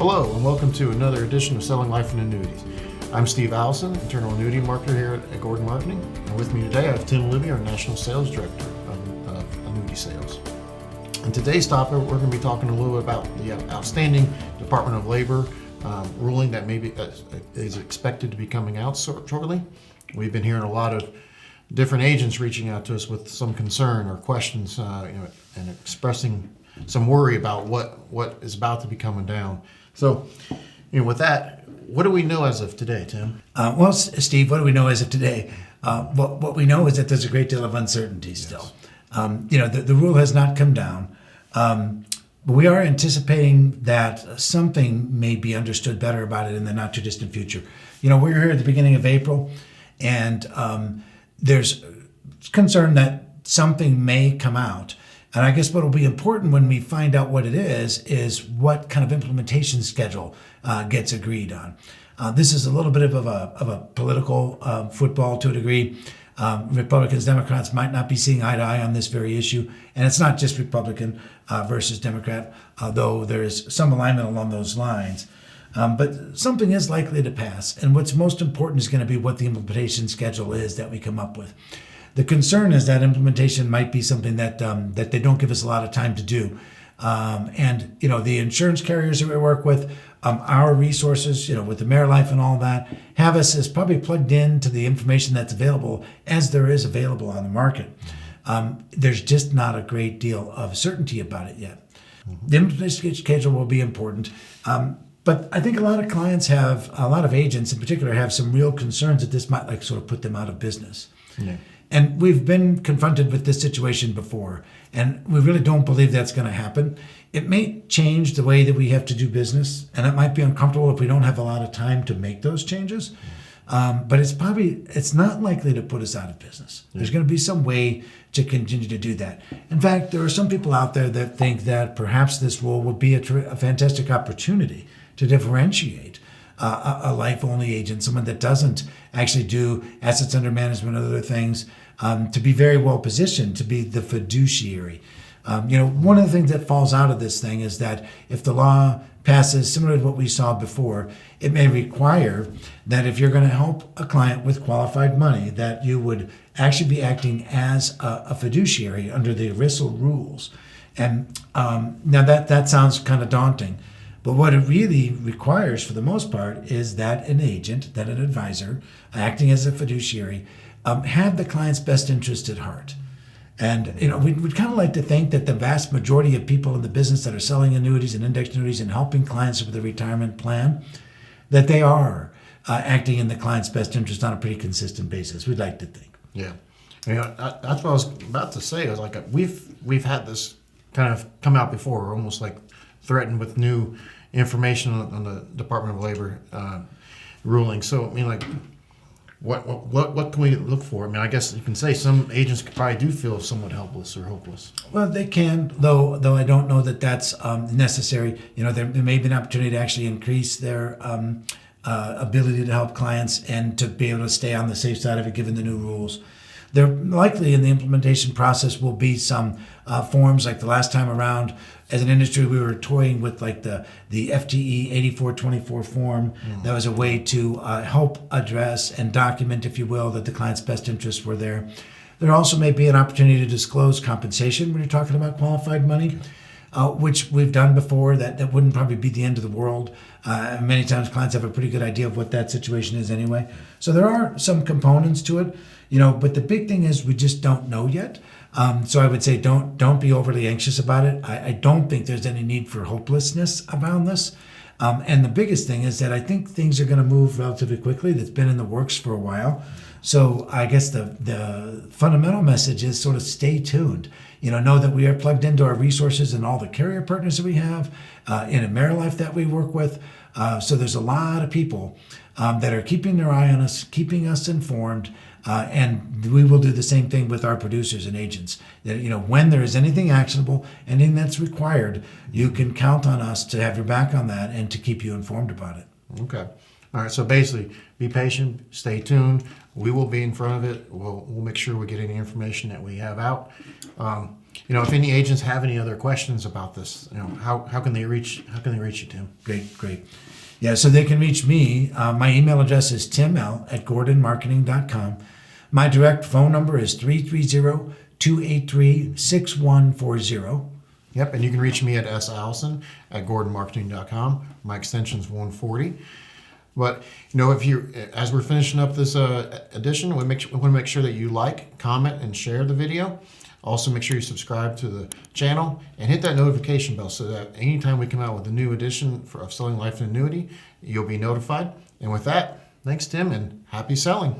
Hello and welcome to another edition of Selling Life and Annuities. I'm Steve Allison, internal annuity marketer here at Gordon Marketing. And with me today I have Tim Luby, our National Sales Director of Annuity Sales. In today's topic, we're going to be talking a little bit about the outstanding Department of Labor ruling that maybe is expected to be coming out shortly. We've been hearing a lot of different agents reaching out to us with some concern or questions, and expressing some worry about what is about to be coming down. So, with that, what do we know as of today, Tim? Well, Steve, what do we know as of today? What we know is that there's a great deal of uncertainty still. Yes. The rule has not come down, but we are anticipating that something may be understood better about it in the not too distant future. We're here at the beginning of April, and there's concern that something may come out. And I guess what will be important when we find out what it is what kind of implementation schedule gets agreed on. This is a little bit of a political football to a degree. Republicans, Democrats might not be seeing eye to eye on this very issue. And it's not just Republican versus Democrat, though there is some alignment along those lines. But something is likely to pass. And what's most important is going to be what the implementation schedule is that we come up with. The concern is that implementation might be something that they don't give us a lot of time to do. And the insurance carriers that we work with, our resources, with the AmeriLife and all that, have us as probably plugged into the information that's available as there is available on the market. There's just not a great deal of certainty about it yet. The implementation schedule will be important. But I think a lot of agents in particular have some real concerns that this might sort of put them out of business. Yeah. And we've been confronted with this situation before, and we really don't believe that's going to happen. It may change the way that we have to do business, and it might be uncomfortable if we don't have a lot of time to make those changes. But it's not likely to put us out of business. There's going to be some way to continue to do that. In fact, there are some people out there that think that perhaps this rule would be a fantastic opportunity to differentiate a life-only agent, someone that doesn't actually do assets under management and other things, to be very well positioned to be the fiduciary. One of the things that falls out of this thing is that if the law passes similar to what we saw before, it may require that if you're going to help a client with qualified money, that you would actually be acting as a fiduciary under the ERISA rules. And now that sounds kind of daunting. But what it really requires, for the most part, is that an agent, that an advisor, acting as a fiduciary, have the client's best interest at heart. And we'd kind of like to think that the vast majority of people in the business that are selling annuities and index annuities and helping clients with a retirement plan, that they are acting in the client's best interest on a pretty consistent basis. We'd like to think. Yeah, that's what I was about to say. I was like, we've had this kind of come out before, almost like threatened with new information on the Department of Labor ruling. So, what can we look for? I guess you can say some agents probably do feel somewhat helpless or hopeless. Well, they can, though I don't know that that's necessary. There may be an opportunity to actually increase their ability to help clients and to be able to stay on the safe side of it given the new rules. There likely in the implementation process will be some forms like the last time around. As an industry, we were toying with the FTE 8424 form. That was a way to help address and document, if you will, that the client's best interests were there. There also may be an opportunity to disclose compensation when you're talking about qualified money, which we've done before. That wouldn't probably be the end of the world. Many times clients have a pretty good idea of what that situation is anyway. So there are some components to it, but the big thing is we just don't know yet. So I would say don't be overly anxious about it. I don't think there's any need for hopelessness around this. And the biggest thing is that I think things are going to move relatively quickly. That's been in the works for a while. So I guess the fundamental message is sort of stay tuned. Know that we are plugged into our resources and all the carrier partners that we have in AmeriLife that we work with. So there's a lot of people that are keeping their eye on us, keeping us informed. And we will do the same thing with our producers and agents. That when there is anything actionable, anything that's required, you can count on us to have your back on that and to keep you informed about it. Okay. All right. So basically, be patient, stay tuned. We will be in front of it. We'll make sure we get any information that we have out. If any agents have any other questions about this, how can they reach you, Tim? Great. Yeah, so they can reach me. My email address is timl@gordonmarketing.com. My direct phone number is 330-283-6140. Yep, and you can reach me at sallison@gordonmarketing.com. My extension is 140. But as we're finishing up this edition, we want to make sure that you like, comment, and share the video. Also, make sure you subscribe to the channel and hit that notification bell so that anytime we come out with a new edition of Selling Life and Annuity, you'll be notified. And with that, thanks, Tim, and happy selling.